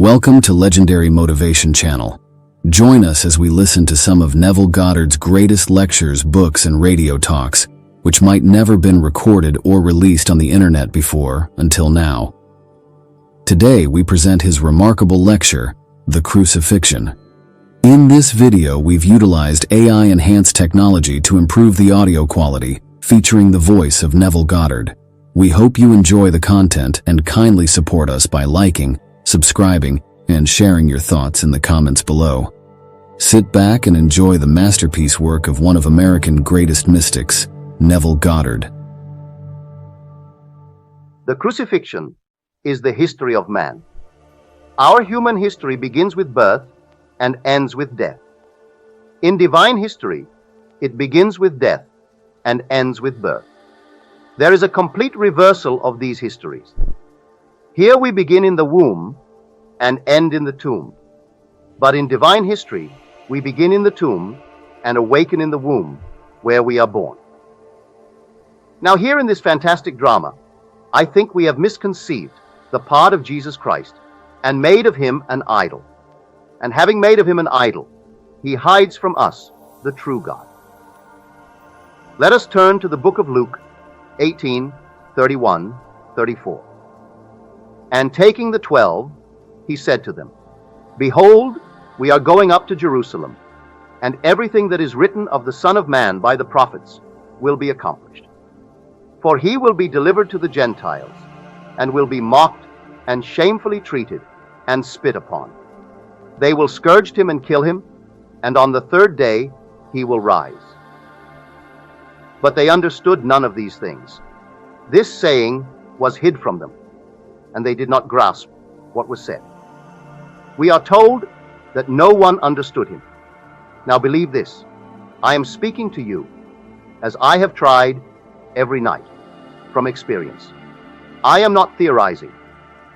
Welcome to Legendary Motivation Channel. Join us as we listen to some of Neville Goddard's greatest lectures, books, and radio talks, which might never been recorded or released on the internet before until now. Today we present his remarkable lecture, The Crucifixion. In this video we've utilized AI-enhanced technology to improve the audio quality, featuring the voice of Neville Goddard. We hope you enjoy the content and kindly support us by liking, subscribing, and sharing your thoughts in the comments below. Sit back and enjoy the masterpiece work of one of America's greatest mystics, Neville Goddard. The crucifixion is the history of man. Our human history begins with birth and ends with death. In divine history, it begins with death and ends with birth. There is a complete reversal of these histories. Here we begin in the womb and end in the tomb. But in divine history, we begin in the tomb and awaken in the womb, where we are born. Now here in this fantastic drama, I think we have misconceived the part of Jesus Christ and made of him an idol. And having made of him an idol, he hides from us the true God. Let us turn to the book of Luke 18:31-34. And taking the 12, he said to them, Behold, we are going up to Jerusalem, and everything that is written of the Son of Man by the prophets will be accomplished. For he will be delivered to the Gentiles, and will be mocked and shamefully treated and spit upon. They will scourge him and kill him, and on the third day he will rise. But they understood none of these things. This saying was hid from them, and they did not grasp what was said. We are told that no one understood him. Now believe this, I am speaking to you as I have tried every night from experience. I am not theorizing.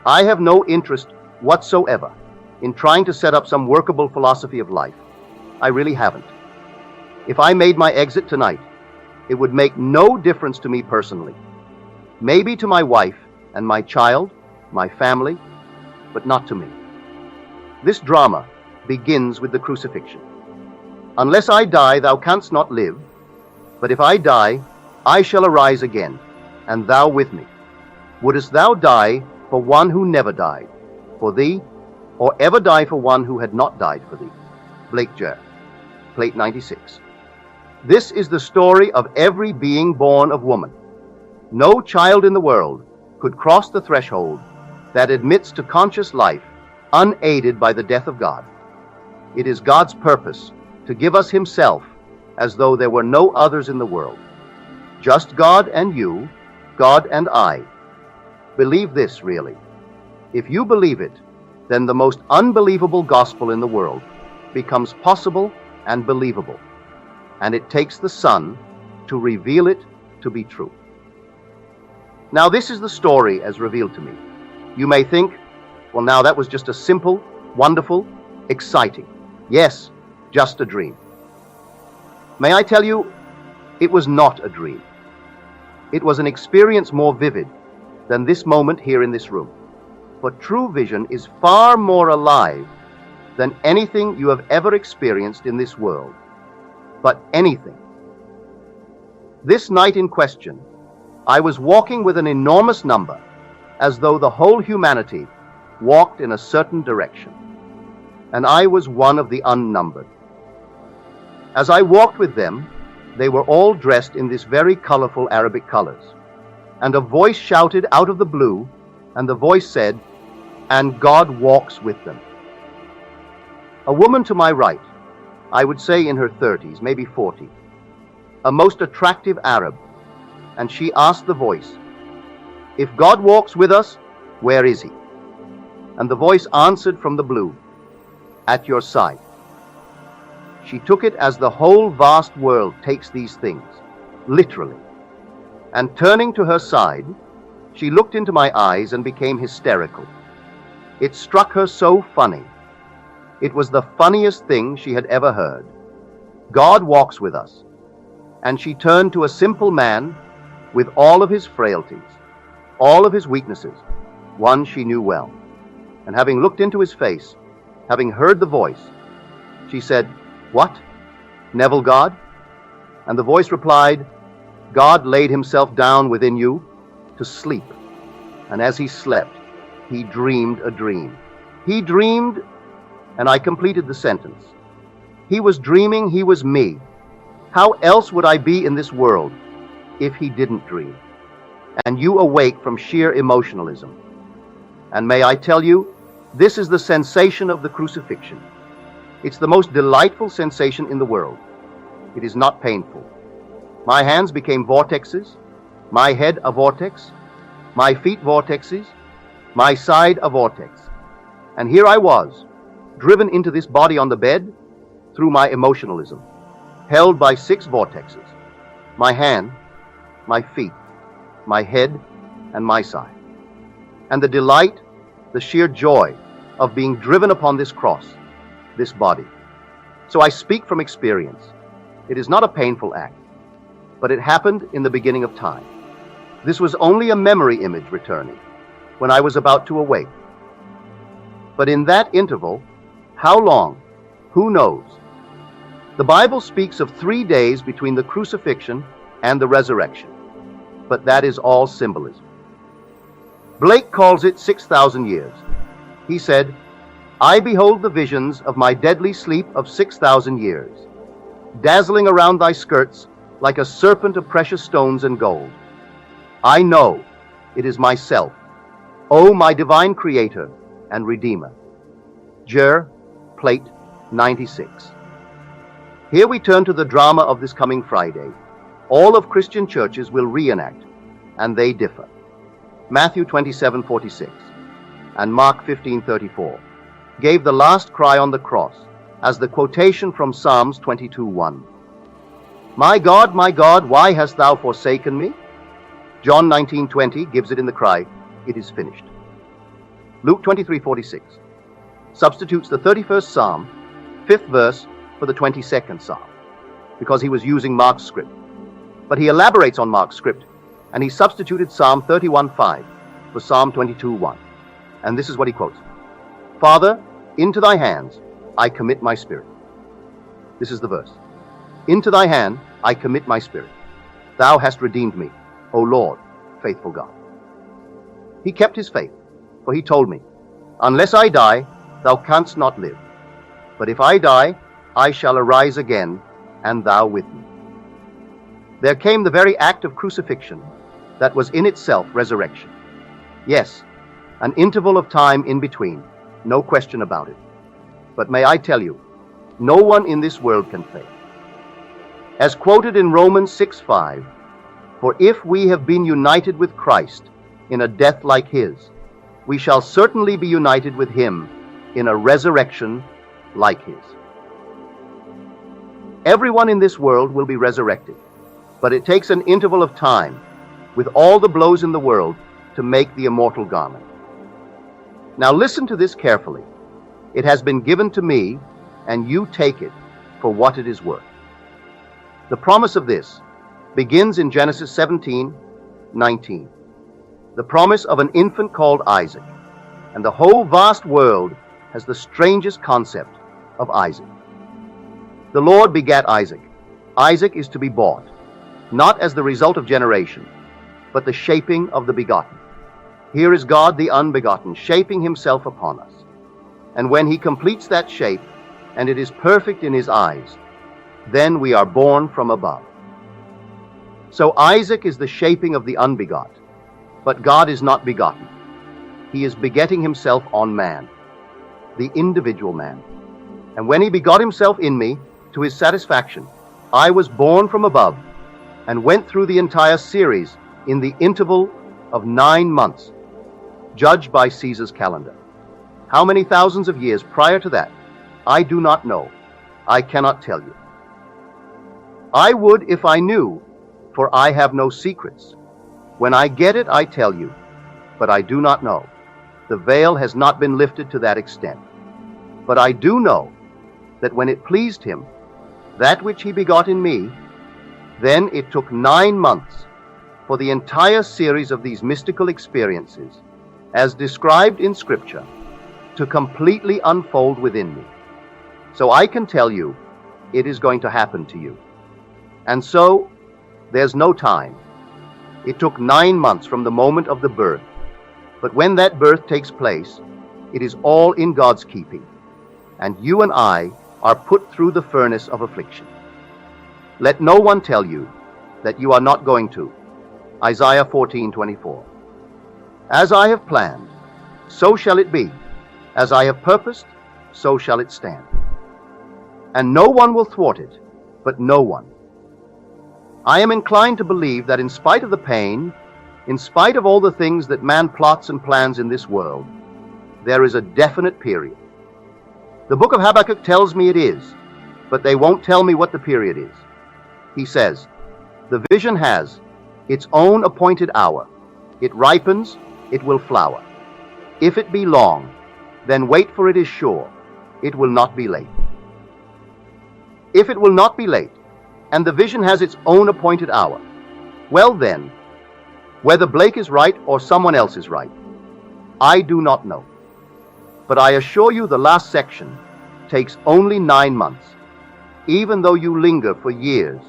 I have no interest whatsoever in trying to set up some workable philosophy of life. I really haven't. If I made my exit tonight, it would make no difference to me personally. Maybe to my wife and my child, my family, but not to me. This drama begins with the crucifixion. Unless I die, thou canst not live, but if I die, I shall arise again, and thou with me. Wouldest thou die for one who never died, for thee, or ever die for one who had not died for thee? Blake Jer, plate 96. This is the story of every being born of woman. No child in the world could cross the threshold that admits to conscious life unaided by the death of God. It is God's purpose to give us himself as though there were no others in the world. Just God and you, God and I. Believe this really. If you believe it, then the most unbelievable gospel in the world becomes possible and believable. And it takes the Son to reveal it to be true. Now this is the story as revealed to me. You may think, well, now that was just a simple, wonderful, exciting. Yes, just a dream. May I tell you, it was not a dream. It was an experience more vivid than this moment here in this room. For true vision is far more alive than anything you have ever experienced in this world. But anything. This night in question, I was walking with an enormous number, as though the whole humanity walked in a certain direction, and I was one of the unnumbered. As I walked with them, they were all dressed in this very colorful Arabic colors, and a voice shouted out of the blue, and the voice said, and God walks with them. A woman to my right, I would say in her 30s, maybe 40, a most attractive Arab, and she asked the voice, if God walks with us, where is he? And the voice answered from the blue, at your side. She took it as the whole vast world takes these things, literally. And turning to her side, she looked into my eyes and became hysterical. It struck her so funny. It was the funniest thing she had ever heard. God walks with us. And she turned to a simple man with all of his frailties, all of his weaknesses, one she knew well. And having looked into his face, having heard the voice, she said, "What? Neville Goddard?" And the voice replied, "God laid himself down within you to sleep. And as he slept, he dreamed a dream." He dreamed, and I completed the sentence. He was dreaming he was me. How else would I be in this world if he didn't dream? And you awake from sheer emotionalism. And may I tell you, this is the sensation of the crucifixion. It's the most delightful sensation in the world. It is not painful. My hands became vortexes, my head a vortex, my feet vortexes, my side a vortex. And here I was, driven into this body on the bed through my emotionalism, held by 6 vortexes, my hand, my feet, my head, and my side. And the delight, the sheer joy of being driven upon this cross, this body. So I speak from experience. It is not a painful act, but it happened in the beginning of time. This was only a memory image returning when I was about to awake. But in that interval, how long? Who knows? The Bible speaks of 3 days between the crucifixion and the resurrection, but that is all symbolism. Blake calls it 6,000 years. He said, "I behold the visions of my deadly sleep of 6,000 years, dazzling around thy skirts like a serpent of precious stones and gold. I know it is myself, O my divine Creator and Redeemer." Jer, plate 96. Here we turn to the drama of this coming Friday. All of Christian churches will reenact, and they differ. Matthew 27:46 and Mark 15:34 gave the last cry on the cross as the quotation from Psalms 22:1. My God, why hast thou forsaken me?" John 19:20 gives it in the cry, "It is finished." Luke 23:46 substitutes the 31st Psalm, 5th verse, for the 22nd Psalm, because he was using Mark's script. But he elaborates on Mark's script, and he substituted Psalm 31:5 for Psalm 22:1. And this is what he quotes: "Father, into thy hands I commit my spirit." This is the verse. "Into thy hand I commit my spirit. Thou hast redeemed me, O Lord, faithful God." He kept his faith, for he told me, "Unless I die, thou canst not live. But if I die, I shall arise again, and thou with me." There came the very act of crucifixion that was in itself resurrection. Yes, an interval of time in between, no question about it. But may I tell you, no one in this world can fail. As quoted in Romans 6:5, "For if we have been united with Christ in a death like his, we shall certainly be united with him in a resurrection like his." Everyone in this world will be resurrected, but it takes an interval of time, with all the blows in the world, to make the immortal garment. Now listen to this carefully. It has been given to me, and you take it for what it is worth. The promise of this begins in Genesis 17:19. The promise of an infant called Isaac, and the whole vast world has the strangest concept of Isaac. The Lord begat Isaac. Isaac is to be bought, not as the result of generation, but the shaping of the begotten. Here is God the unbegotten, shaping himself upon us. And when he completes that shape, and it is perfect in his eyes, then we are born from above. So Isaac is the shaping of the unbegot, but God is not begotten. He is begetting himself on man, the individual man. And when he begot himself in me, to his satisfaction, I was born from above and went through the entire series in the interval of 9 months, judged by Caesar's calendar. How many thousands of years prior to that, I do not know. I cannot tell you. I would if I knew, for I have no secrets. When I get it, I tell you, but I do not know. The veil has not been lifted to that extent. But I do know that when it pleased him, that which he begot in me, then it took 9 months for the entire series of these mystical experiences, as described in Scripture, to completely unfold within me. So I can tell you, it is going to happen to you. And so, there's no time. It took 9 months from the moment of the birth. But when that birth takes place, it is all in God's keeping. And you and I are put through the furnace of affliction. Let no one tell you that you are not going to. Isaiah 14:24. As I have planned, so shall it be. As I have purposed, so shall it stand. And no one will thwart it, but no one. I am inclined to believe that in spite of the pain, in spite of all the things that man plots and plans in this world, there is a definite period. The book of Habakkuk tells me it is, but they won't tell me what the period is. He says, the vision has its own appointed hour. It ripens, it will flower. If it be long, then wait, for it is sure, it will not be late. If it will not be late, and the vision has its own appointed hour, well then, whether Blake is right or someone else is right, I do not know. But I assure you the last section takes only 9 months, even though you linger for years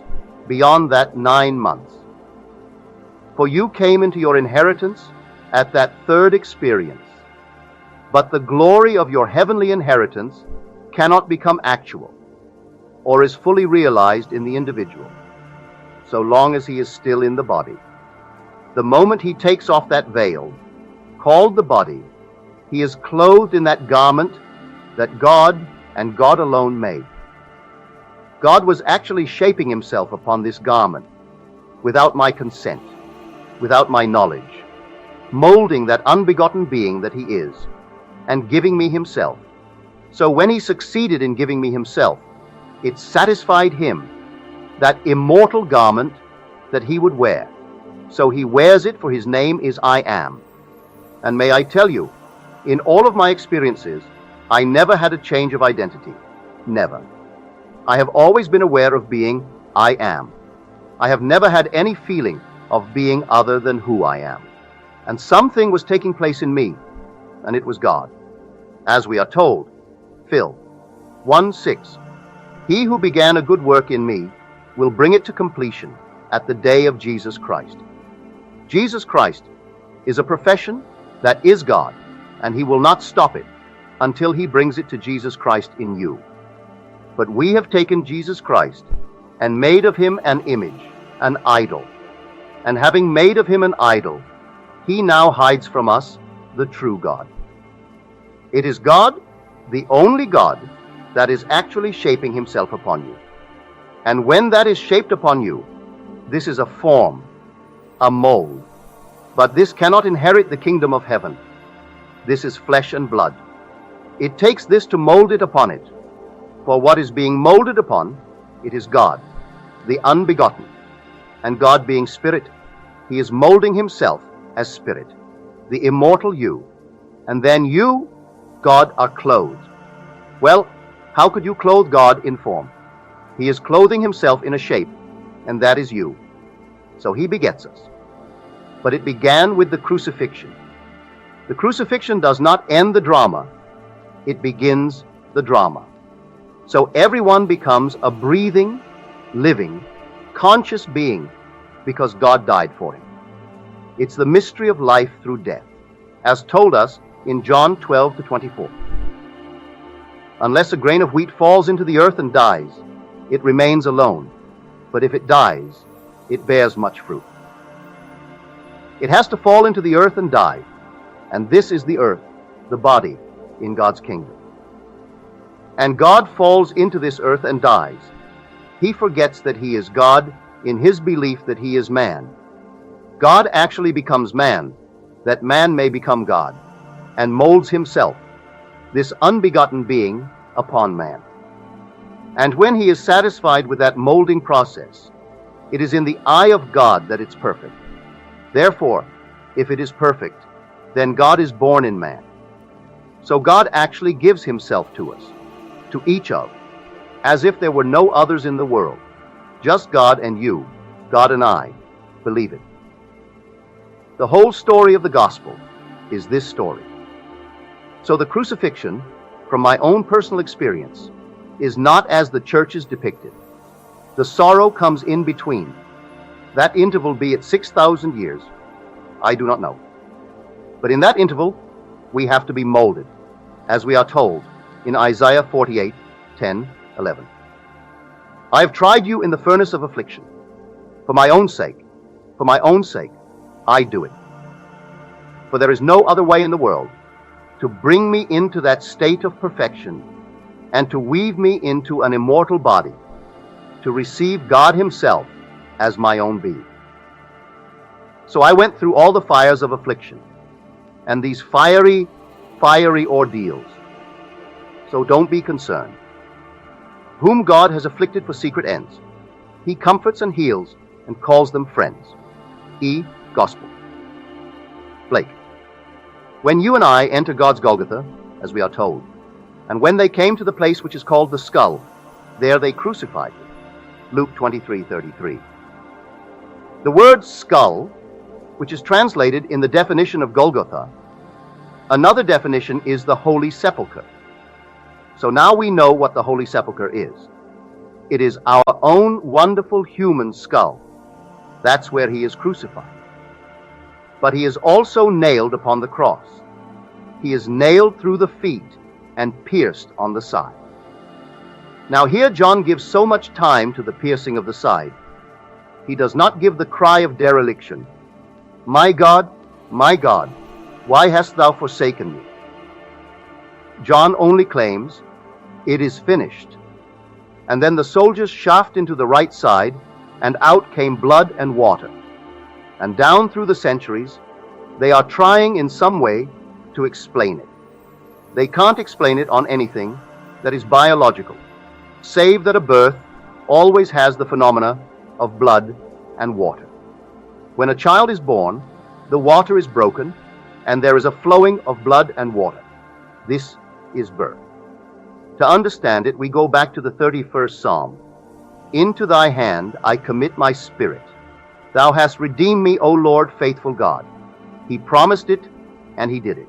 beyond that 9 months. For you came into your inheritance at that third experience. But the glory of your heavenly inheritance cannot become actual or is fully realized in the individual so long as he is still in the body. The moment he takes off that veil, called the body, he is clothed in that garment that God and God alone made. God was actually shaping himself upon this garment without my consent, without my knowledge, molding that unbegotten being that he is, and giving me himself. So when he succeeded in giving me himself, it satisfied him, that immortal garment that he would wear. So he wears it, for his name is I Am. And may I tell you, in all of my experiences, I never had a change of identity. Never. I have always been aware of being I Am. I have never had any feeling of being other than who I am. And something was taking place in me, and it was God. As we are told, Phil 1:6, he who began a good work in me will bring it to completion at the day of Jesus Christ. Jesus Christ is a profession that is God, and he will not stop it until he brings it to Jesus Christ in you. But we have taken Jesus Christ and made of him an image, an idol. And having made of him an idol, he now hides from us the true God. It is God, the only God, that is actually shaping himself upon you. And when that is shaped upon you, this is a form, a mold. But this cannot inherit the kingdom of heaven. This is flesh and blood. It takes this to mold it upon it. For what is being molded upon, it is God, the unbegotten. And God being spirit, he is molding himself as spirit, the immortal you. And then you, God, are clothed. Well, how could you clothe God in form? He is clothing himself in a shape, and that is you. So he begets us. But it began with the crucifixion. The crucifixion does not end the drama. It begins the drama. So everyone becomes a breathing, living, conscious being because God died for him. It's the mystery of life through death, as told us in John 12-24. Unless a grain of wheat falls into the earth and dies, it remains alone. But if it dies, it bears much fruit. It has to fall into the earth and die. And this is the earth, the body, in God's kingdom. And God falls into this earth and dies. He forgets that he is God in his belief that he is man. God actually becomes man, that man may become God, and molds himself, this unbegotten being, upon man. And when he is satisfied with that molding process, it is in the eye of God that it's perfect. Therefore, if it is perfect, then God is born in man. So God actually gives himself to us, to each of, as if there were no others in the world. Just God and you, God and I, believe it. The whole story of the gospel is this story. So the crucifixion, from my own personal experience, is not as the churches depicted. The sorrow comes in between. That interval, be it 6,000 years, I do not know. But in that interval, we have to be molded, as we are told in Isaiah 48, 10, 11. I have tried you in the furnace of affliction. For my own sake, I do it. For there is no other way in the world to bring me into that state of perfection and to weave me into an immortal body, to receive God Himself as my own being. So I went through all the fires of affliction and these fiery ordeals. So don't be concerned. Whom God has afflicted for secret ends, He comforts and heals and calls them friends. E. Gospel. Blake. When you and I enter God's Golgotha, as we are told, and when they came to the place which is called the skull, there they crucified Him. Luke 23:33. The word skull, which is translated in the definition of Golgotha, another definition is the Holy Sepulchre. So now we know what the Holy Sepulchre is. It is our own wonderful human skull. That's where He is crucified. But He is also nailed upon the cross. He is nailed through the feet and pierced on the side. Now here John gives so much time to the piercing of the side. He does not give the cry of dereliction. My God, why hast thou forsaken me? John only claims, it is finished. And then the soldiers shaft into the right side, and out came blood and water. And down through the centuries, they are trying in some way to explain it. They can't explain it on anything that is biological, save that a birth always has the phenomena of blood and water. When a child is born, the water is broken, and there is a flowing of blood and water. This is birth. To understand it, we go back to the 31st Psalm. Into thy hand I commit my spirit. Thou hast redeemed me, O Lord, faithful God. He promised it, and He did it.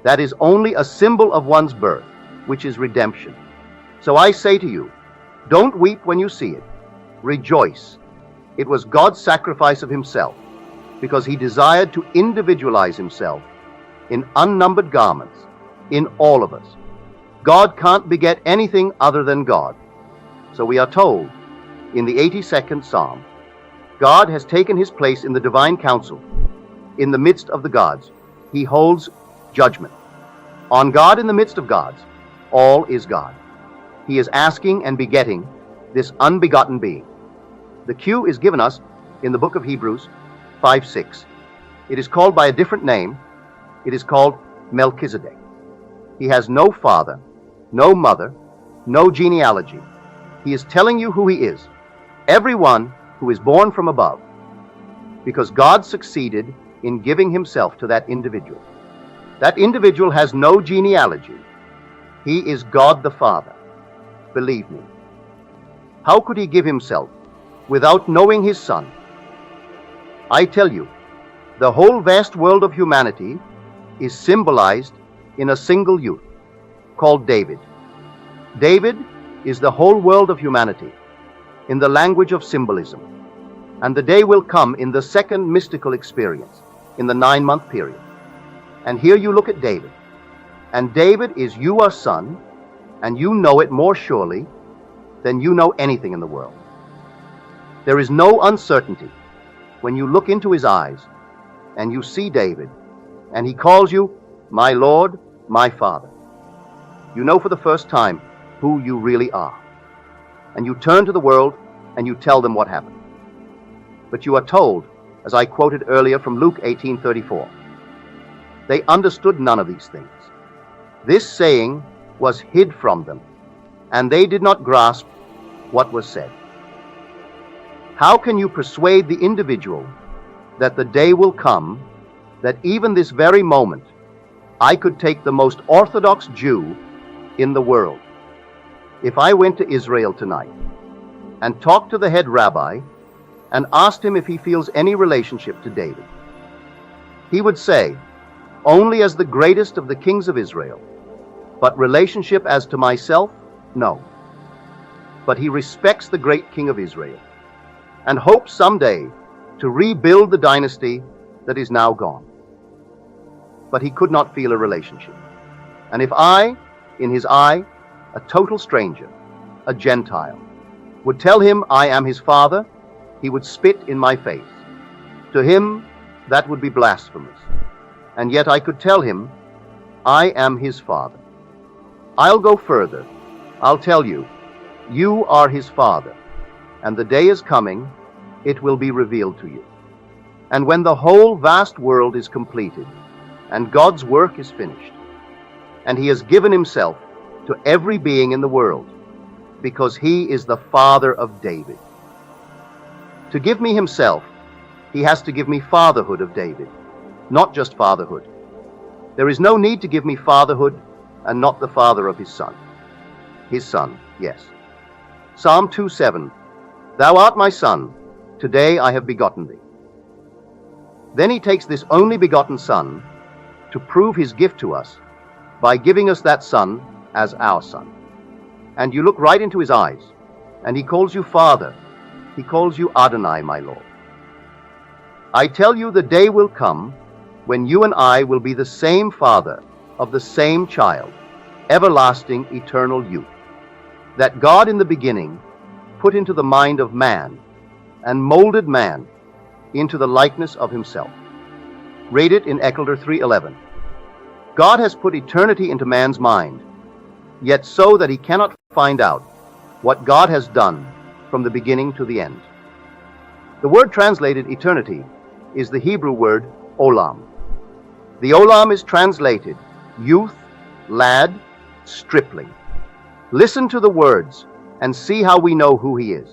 That is only a symbol of one's birth, which is redemption. So I say to you, don't weep when you see it. Rejoice. It was God's sacrifice of Himself, because He desired to individualize Himself in unnumbered garments in all of us. God can't beget anything other than God. So we are told in the 82nd Psalm, God has taken His place in the divine council. In the midst of the gods, He holds judgment. On God in the midst of gods, all is God. He is asking and begetting this unbegotten being. The cue is given us in the book of Hebrews 5:6. It is called by a different name. It is called Melchizedek. He has no father, no mother, no genealogy. He is telling you who he is. Everyone who is born from above, because God succeeded in giving himself to that individual. That individual has no genealogy. He is God the Father. Believe me. How could he give himself without knowing his Son? I tell you, the whole vast world of humanity is symbolized in a single youth called David. David is the whole world of humanity in the language of symbolism. And the day will come in the second mystical experience, in the 9-month period. And here you look at David. And David is your son, and you know it more surely than you know anything in the world. There is no uncertainty when you look into his eyes and you see David, and he calls you, my Lord, my Father. You know for the first time who you really are. And you turn to the world and you tell them what happened. But you are told, as I quoted earlier from Luke 18:34, they understood none of these things. This saying was hid from them, and they did not grasp what was said. How can you persuade the individual that the day will come that even this very moment I could take the most Orthodox Jew in the world? If I went to Israel tonight and talked to the head rabbi and asked him if he feels any relationship to David, he would say, only as the greatest of the kings of Israel. But relationship as to myself, no. But he respects the great king of Israel and hopes someday to rebuild the dynasty that is now gone. But he could not feel a relationship. And if I, in his eye, a total stranger, a Gentile, would tell him I am his father, he would spit in my face. To him, that would be blasphemous. And yet I could tell him, I am his father. I'll go further. I'll tell you, you are his father, and the day is coming, it will be revealed to you. And when the whole vast world is completed, and God's work is finished, and he has given himself to every being in the world, because he is the father of David. To give me himself, he has to give me fatherhood of David, not just fatherhood. There is no need to give me fatherhood and not the father of his son. His son, yes. Psalm 2:7, Thou art my son, today I have begotten thee. Then he takes this only begotten son to prove his gift to us by giving us that son as our son. And you look right into his eyes, and he calls you Father. He calls you Adonai, my Lord. I tell you, the day will come when you and I will be the same father of the same child, everlasting, eternal youth, that God in the beginning put into the mind of man and molded man into the likeness of himself. Read it in Eccleston 3:11. God has put eternity into man's mind, yet so that he cannot find out what God has done from the beginning to the end. The word translated eternity is the Hebrew word olam. The olam is translated youth, lad, stripling. Listen to the words and see how we know who he is.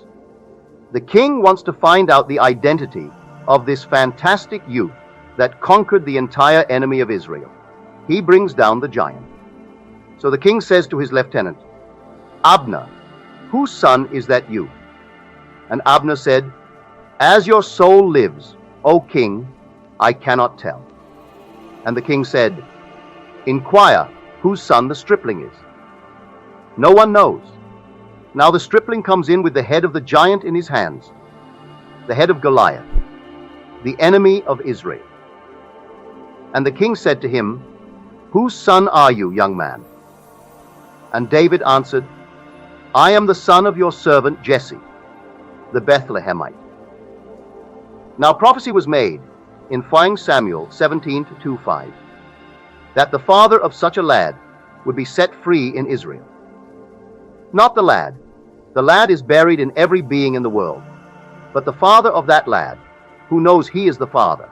The king wants to find out the identity of this fantastic youth that conquered the entire enemy of Israel. He brings down the giant. So the king says to his lieutenant, Abner, whose son is that youth? And Abner said, As your soul lives, O king, I cannot tell. And the king said, Inquire whose son the stripling is. No one knows. Now the stripling comes in with the head of the giant in his hands, the head of Goliath, the enemy of Israel. And the king said to him, Whose son are you, young man? And David answered, I am the son of your servant Jesse, the Bethlehemite. Now prophecy was made in 1 Samuel 17:2-5, that the father of such a lad would be set free in Israel. Not the lad. The lad is buried in every being in the world. But the father of that lad, who knows he is the father,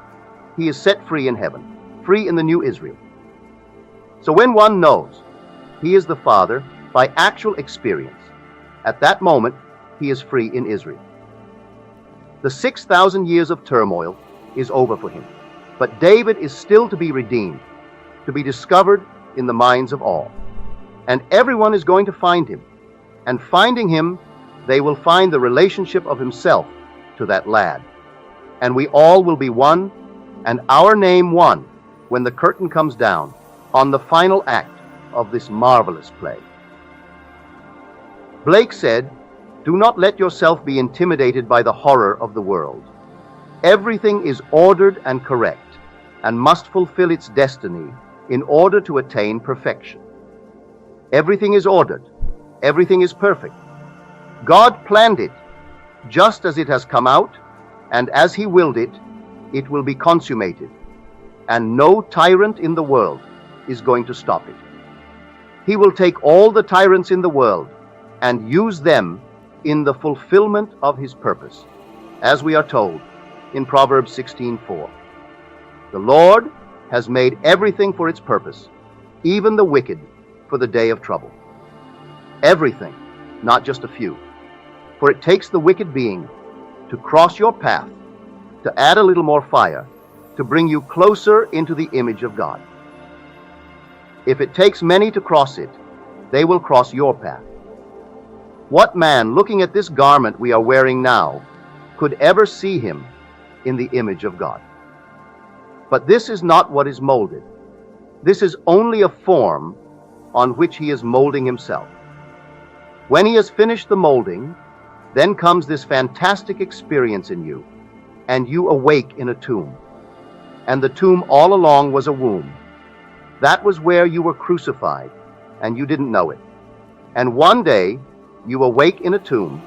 he is set free in heaven, free in the new Israel. So when one knows he is the father by actual experience, at that moment he is free in Israel. The 6,000 years of turmoil is over for him. But David is still to be redeemed, to be discovered in the minds of all. And everyone is going to find him. And finding him, they will find the relationship of himself to that lad. And we all will be one, and our name one, when the curtain comes down on the final act of this marvelous play. Blake said, Do not let yourself be intimidated by the horror of the world. Everything is ordered and correct, and must fulfill its destiny in order to attain perfection. Everything is ordered. Everything is perfect. God planned it, just as it has come out, and as he willed it, it will be consummated, and no tyrant in the world is going to stop it. He will take all the tyrants in the world and use them in the fulfillment of his purpose, as we are told in Proverbs 16:4. The Lord has made everything for its purpose, even the wicked for the day of trouble. Everything, not just a few. For it takes the wicked being to cross your path, to add a little more fire, to bring you closer into the image of God. If it takes many to cross it, they will cross your path. What man, looking at this garment we are wearing now, could ever see him in the image of God? But this is not what is molded. This is only a form on which he is molding himself. When he has finished the molding, then comes this fantastic experience in you, and you awake in a tomb. And the tomb all along was a womb. That was where you were crucified, and you didn't know it. And one day, you awake in a tomb,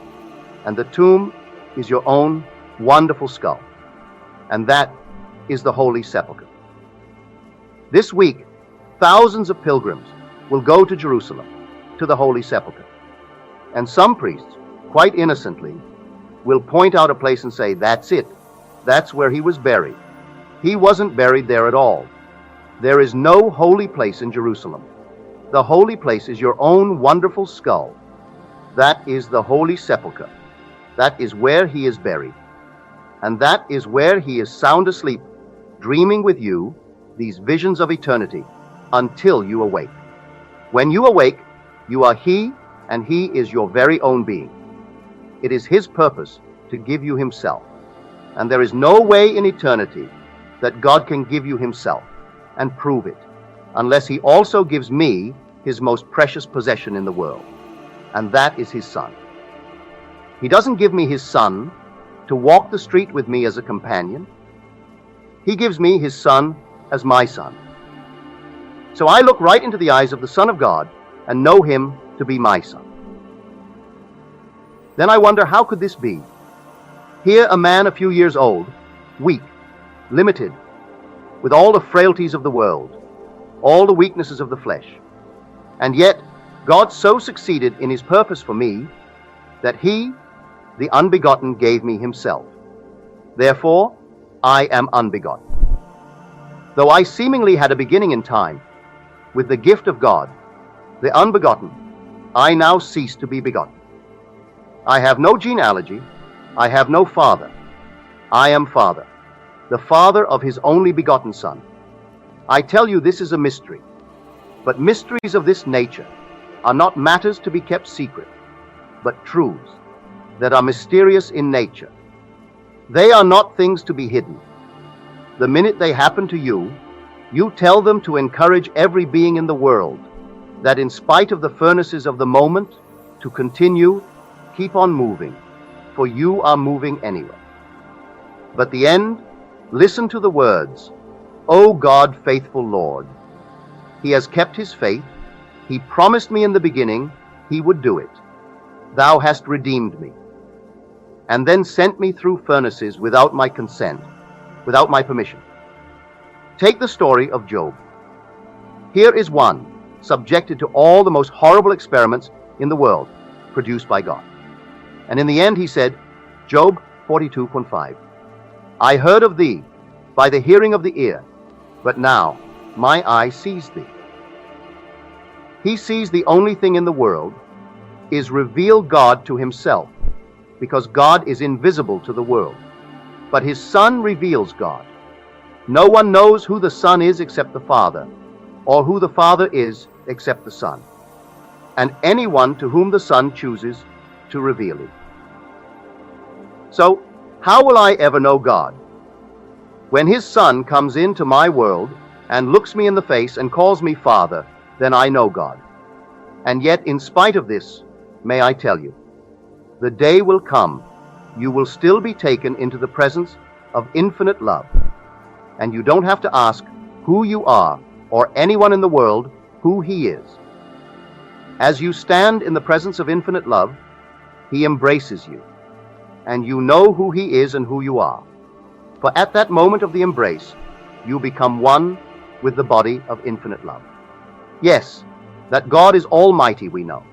and the tomb is your own wonderful skull. And that is the Holy Sepulchre. This week, thousands of pilgrims will go to Jerusalem, to the Holy Sepulchre. And some priests, quite innocently, will point out a place and say, that's it. That's where he was buried. He wasn't buried there at all. There is no holy place in Jerusalem. The holy place is your own wonderful skull. That is the Holy Sepulchre. That is where he is buried. And that is where he is sound asleep, dreaming with you these visions of eternity until you awake. When you awake, you are he, and he is your very own being. It is his purpose to give you himself. And there is no way in eternity that God can give you himself and prove it, unless he also gives me his most precious possession in the world, and that is his Son. He doesn't give me his Son to walk the street with me as a companion. He gives me his Son as my Son. So I look right into the eyes of the Son of God and know him to be my Son. Then I wonder, how could this be? Here a man a few years old, weak, limited, with all the frailties of the world, all the weaknesses of the flesh. And yet, God so succeeded in his purpose for me that he, the unbegotten, gave me himself. Therefore, I am unbegotten. Though I seemingly had a beginning in time, with the gift of God, the unbegotten, I now cease to be begotten. I have no genealogy, I have no father. I am Father, the Father of his only begotten Son. I tell you, this is a mystery, but mysteries of this nature are not matters to be kept secret, but truths that are mysterious in nature. They are not things to be hidden. The minute they happen to you, you tell them to encourage every being in the world that in spite of the furnaces of the moment, to continue, keep on moving, for you are moving anyway. But the end, listen to the words, O God, faithful Lord. He has kept his faith. He promised me in the beginning he would do it. Thou hast redeemed me, and then sent me through furnaces without my consent, without my permission. Take the story of Job. Here is one subjected to all the most horrible experiments in the world produced by God. And in the end he said, Job 42:5, I heard of thee by the hearing of the ear, but now my eye sees thee. He sees the only thing in the world is reveal God to himself, because God is invisible to the world. But his Son reveals God. No one knows who the Son is except the Father, or who the Father is except the Son, and anyone to whom the Son chooses to reveal it. So, how will I ever know God? When his Son comes into my world and looks me in the face and calls me Father, then I know God. And yet, in spite of this, may I tell you, the day will come, you will still be taken into the presence of infinite love. And you don't have to ask who you are or anyone in the world who he is. As you stand in the presence of infinite love, he embraces you, and you know who he is and who you are. For at that moment of the embrace, you become one with the body of infinite love. Yes, that God is almighty we know,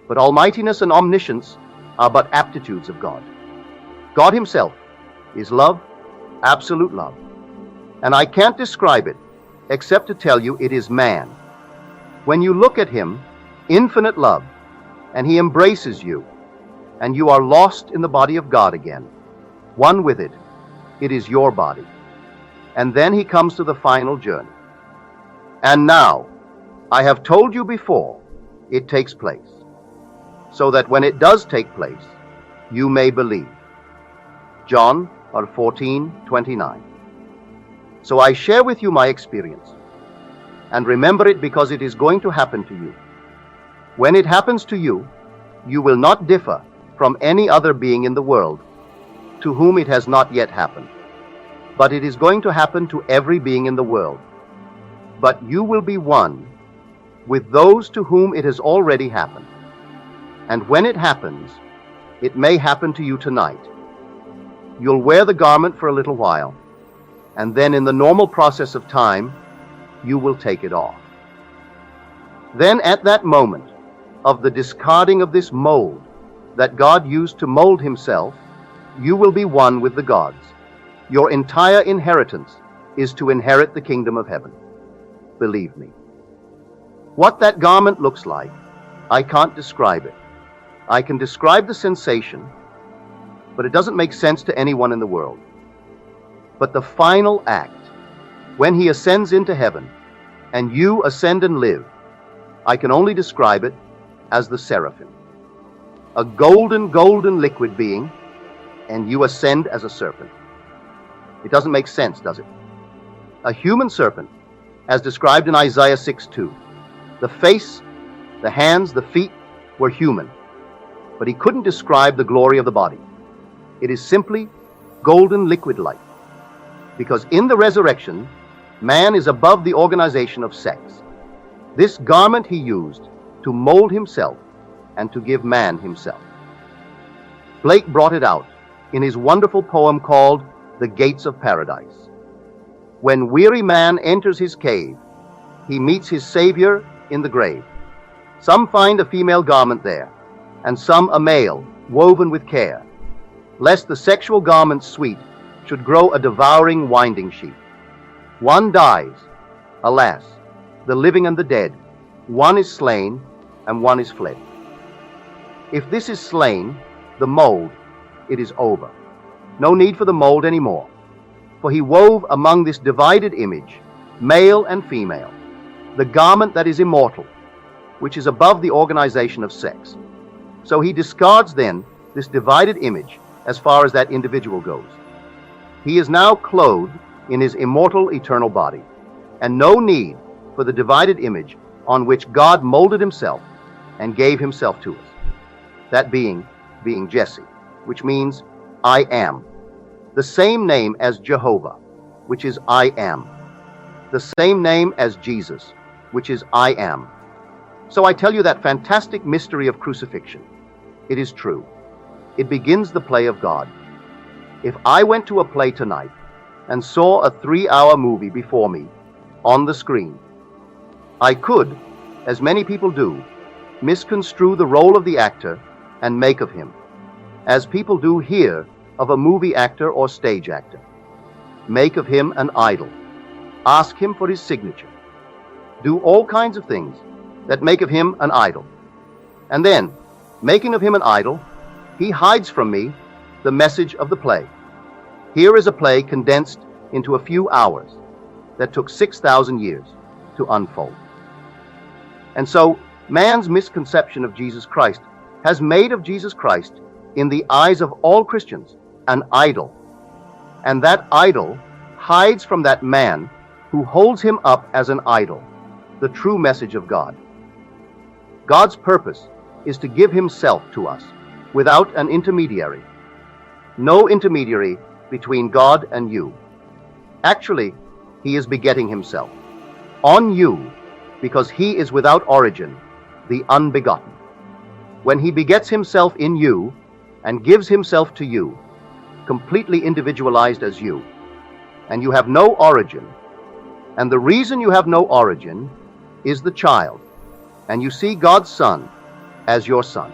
but almightiness and omniscience are but aptitudes of God. God himself is love, absolute love. And I can't describe it except to tell you it is man. When you look at him, infinite love, and he embraces you, and you are lost in the body of God again, one with it, it is your body. And then he comes to the final journey. And now, I have told you before, it takes place, so that when it does take place, you may believe. John 14:29. So I share with you my experience. and remember it because it is going to happen to you. When it happens to you, you will not differ from any other being in the world to whom it has not yet happened. But it is going to happen to every being in the world. But you will be one with those to whom it has already happened. And when it happens, it may happen to you tonight. You'll wear the garment for a little while, and then in the normal process of time, you will take it off. Then at that moment of the discarding of this mold that God used to mold himself, you will be one with the gods. Your entire inheritance is to inherit the kingdom of heaven. Believe me. What that garment looks like, I can't describe it. I can describe the sensation, but it doesn't make sense to anyone in the world. But the final act, when he ascends into heaven, and you ascend and live, I can only describe it as the seraphim. A golden liquid being, and you ascend as a serpent. It doesn't make sense, does it? A human serpent, as described in Isaiah 6:2. The face, the hands, the feet were human, but he couldn't describe the glory of the body. It is simply golden liquid light, because in the resurrection, man is above the organization of sex. This garment he used to mold himself and to give man himself. Blake brought it out in his wonderful poem called The Gates of Paradise. When weary man enters his cave, he meets his Savior in the grave. Some find a female garment there, and some a male, woven with care, lest the sexual garment sweet should grow a devouring winding sheet. One dies, alas, the living and the dead. One is slain, and one is fled. If this is slain, the mold, it is over. No need for the mold anymore, for he wove among this divided image, male and female, the garment that is immortal, which is above the organization of sex. So he discards then this divided image as far as that individual goes. He is now clothed in his immortal eternal body, and no need for the divided image on which God molded himself and gave himself to us. That being Jesse, which means I am. The same name as Jehovah, which is I am. The same name as Jesus, which is I am. So I tell you that fantastic mystery of crucifixion. It is true. It begins the play of God. If I went to a play tonight and saw a 3-hour movie before me on the screen, I could, as many people do, misconstrue the role of the actor and make of him, as people do here of a movie actor or stage actor, make of him an idol, ask him for his signature, do all kinds of things that make of him an idol. And then, making of him an idol, he hides from me the message of the play. Here is a play condensed into a few hours that took 6,000 years to unfold. And so, man's misconception of Jesus Christ has made of Jesus Christ, in the eyes of all Christians, an idol. And that idol hides from that man who holds him up as an idol, the true message of God. God's purpose is to give himself to us without an intermediary. No intermediary between God and you. Actually, he is begetting himself on you, because he is without origin, the unbegotten. When he begets himself in you and gives himself to you, completely individualized as you, and you have no origin, and the reason you have no origin is the child, and you see God's Son as your son,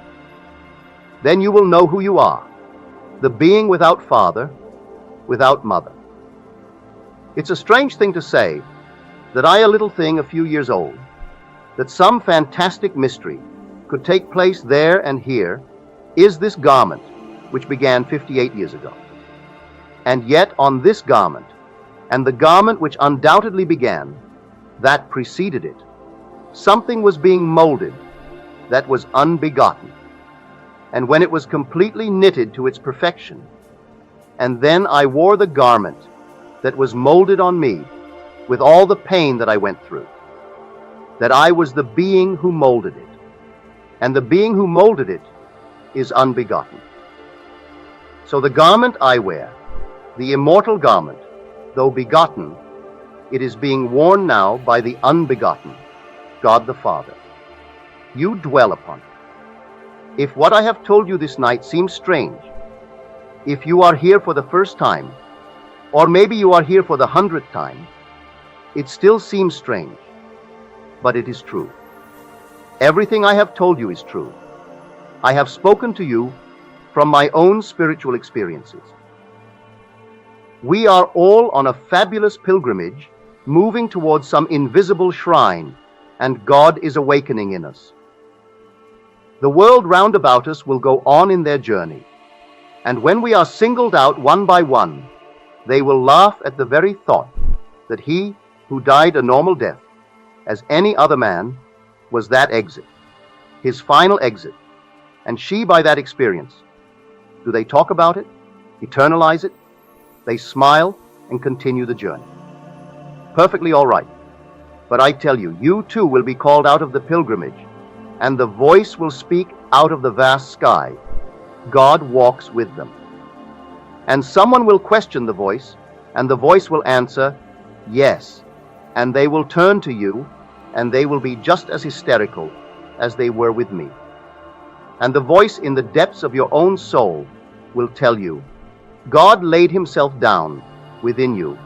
then you will know who you are, the being without father, without mother. It's a strange thing to say that I, a little thing a few years old, that some fantastic mystery could take place there and here, is this garment which began 58 years ago. And yet on this garment, and the garment which undoubtedly began, that preceded it, something was being molded that was unbegotten. And when it was completely knitted to its perfection, and then I wore the garment that was molded on me with all the pain that I went through, that I was the being who molded it, and the being who molded it is unbegotten. So the garment I wear, the immortal garment, though begotten, it is being worn now by the unbegotten, God the Father. You dwell upon it. If what I have told you this night seems strange, if you are here for the first time, or maybe you are here for the 100th time, it still seems strange, but it is true. Everything I have told you is true. I have spoken to you from my own spiritual experiences. We are all on a fabulous pilgrimage, moving towards some invisible shrine, and God is awakening in us. The world round about us will go on in their journey, and when we are singled out one by one, they will laugh at the very thought that he who died a normal death, as any other man, was that exit, his final exit, and she by that experience. Do they talk about it, eternalize it? They smile and continue the journey. Perfectly all right. But I tell you, you too will be called out of the pilgrimage, and the voice will speak out of the vast sky. God walks with them. And someone will question the voice, and the voice will answer, yes. And they will turn to you, and they will be just as hysterical as they were with me. And the voice in the depths of your own soul will tell you, God laid himself down within you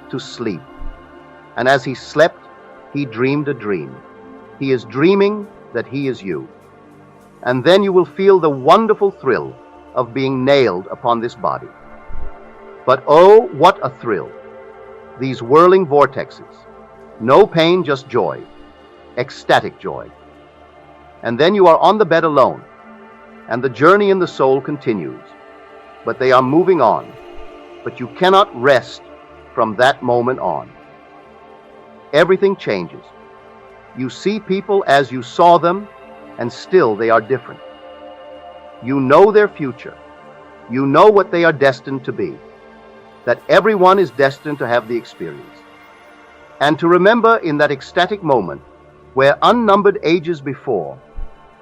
to sleep. And as he slept, he dreamed a dream. He is dreaming that he is you. And then you will feel the wonderful thrill of being nailed upon this body. But oh, what a thrill! These whirling vortexes. No pain, just joy. Ecstatic joy. And then you are on the bed alone, and the journey in the soul continues. But they are moving on. But you cannot rest from that moment on. Everything changes. You see people as you saw them, and still they are different. You know their future. You know what they are destined to be. That everyone is destined to have the experience. And to remember in that ecstatic moment, where unnumbered ages before,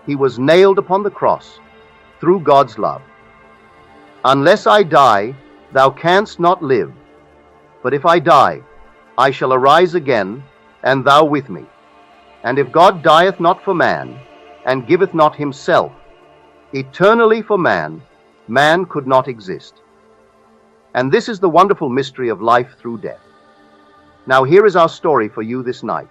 he was nailed upon the cross through God's love. Unless I die, thou canst not live. But if I die, I shall arise again, and thou with me. And if God dieth not for man, and giveth not himself, eternally for man, man could not exist. And this is the wonderful mystery of life through death. Now here is our story for you this night.